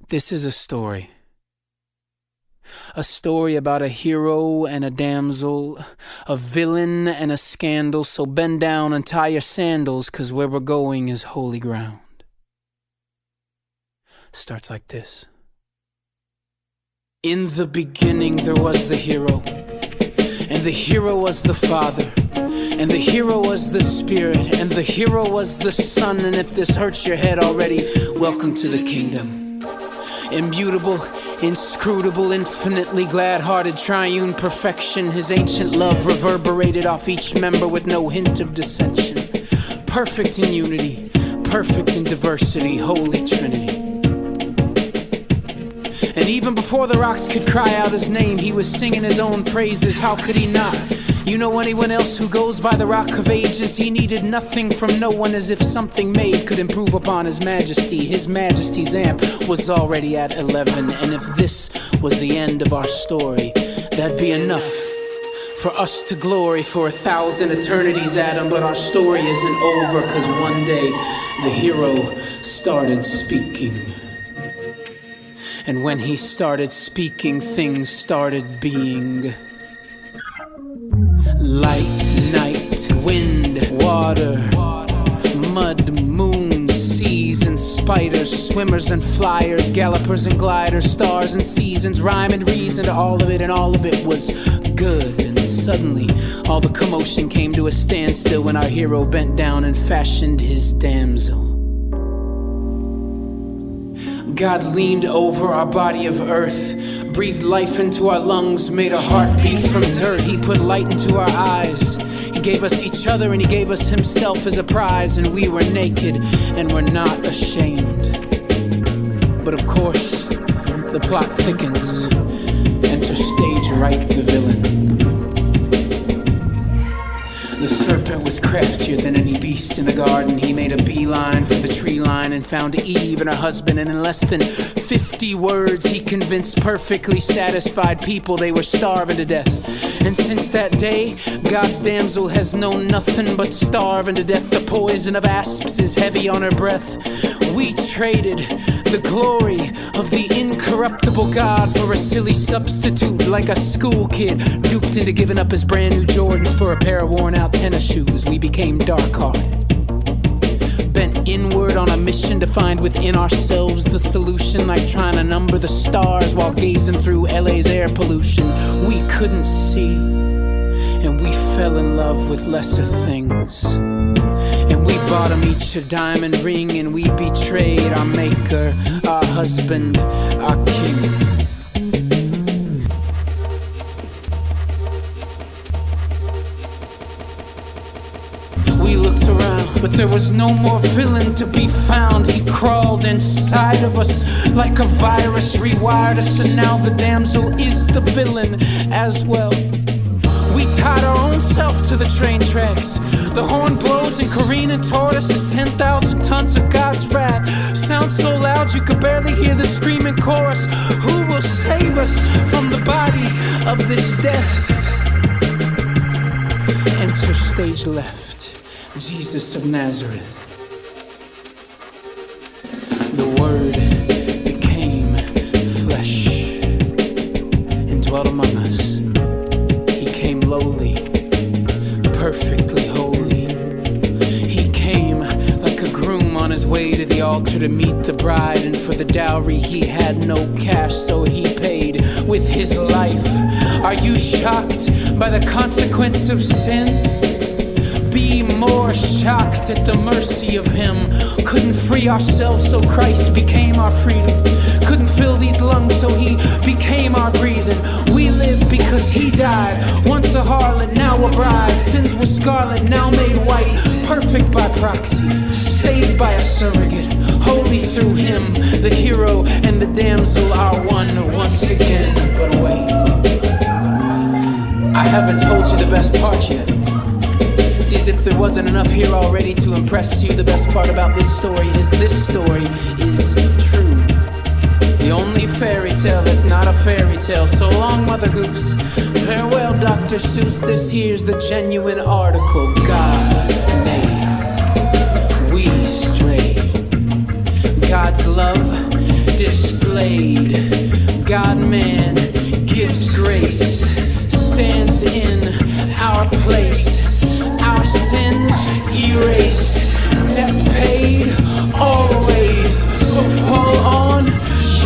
This is a story about a hero and a damsel, a villain and a scandal. So bend down and tie your sandals, 'cause where we're going is holy ground. Starts like this. In the beginning there was the hero, and the hero was the father, and the hero was the spirit, and the hero was the son. And if this hurts your head already, welcome to the kingdom. Immutable, inscrutable, infinitely glad-hearted, triune perfection. His ancient love reverberated off each member with no hint of dissension. Perfect in unity, perfect in diversity, Holy Trinity. And even before the rocks could cry out his name, he was singing his own praises. How could he not? You know anyone else who goes by the Rock of Ages? He needed nothing from no one, as if something made could improve upon his majesty. His majesty's amp was already at 11. And if this was the end of our story, that'd be enough for us to glory for 1,000 eternities, Adam. But our story isn't over, 'cause one day the hero started speaking. And when he started speaking, things started being. Light, night, wind, water, mud, moon, seas and spiders, swimmers and flyers, gallopers and gliders, stars and seasons, rhyme and reason to all of it, and all of it was good. And suddenly all the commotion came to a standstill when our hero bent down and fashioned his damsel. God leaned over our body of earth, breathed life into our lungs, made a heartbeat from dirt. He put light into our eyes. He gave us each other and he gave us himself as a prize. And we were naked and we're not ashamed. But of course, the plot thickens. Enter stage right, the villain. The serpent was craftier than any beast in the garden. He made a beeline for the tree line and found Eve and her husband. And in less than 50 words, he convinced perfectly satisfied people they were starving to death. And since that day, God's damsel has known nothing but starving to death. The poison of asps is heavy on her breath. We traded the glory of the incorruptible God for a silly substitute, like a school kid duped into giving up his brand new Jordans for a pair of worn out tennis shoes. We became dark-hearted, bent inward on a mission to find within ourselves the solution, like trying to number the stars while gazing through LA's air pollution. We couldn't see, and we fell in love with lesser things. And we bought him each a diamond ring, and we betrayed our maker, our husband, our king. We looked around, but there was no more villain to be found. He crawled inside of us like a virus, rewired us, and now the damsel is the villain as well. We tied our own self to the train tracks. The horn blows and careening toward us is 10,000 tons of God's wrath. Sounds so loud you could barely hear the screaming chorus. Who will save us from the body of this death? Enter stage left, Jesus of Nazareth. The Word became flesh and dwelt among us. He came lowly, perfectly holy. He came like a groom on his way to the altar to meet the bride. And for the dowry he had no cash, so he paid with his life. Are you shocked by the consequence of sin? Be more shocked at the mercy of him. Couldn't free ourselves, so Christ became our freedom. Couldn't fill these lungs, so he became our breathing. We live because he died. Once a harlot, now a bride. Sins were scarlet, now made white. Perfect by proxy, saved by a surrogate. Holy through him, the hero and the damsel are one once again. But wait, I haven't told you the best part yet. See, as if there wasn't enough here already to impress you, the best part about this story is true. The only fairy tale that's not a fairy tale. So long, Mother Goose. Farewell, Dr. Seuss. This here's the genuine article. God made, we strayed. God's love displayed. made. God-man gives grace, stands in our place. Our sins erased, debt paid always. So fall on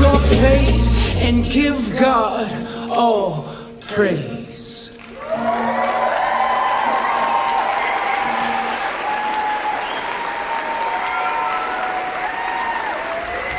your face and give God all praise.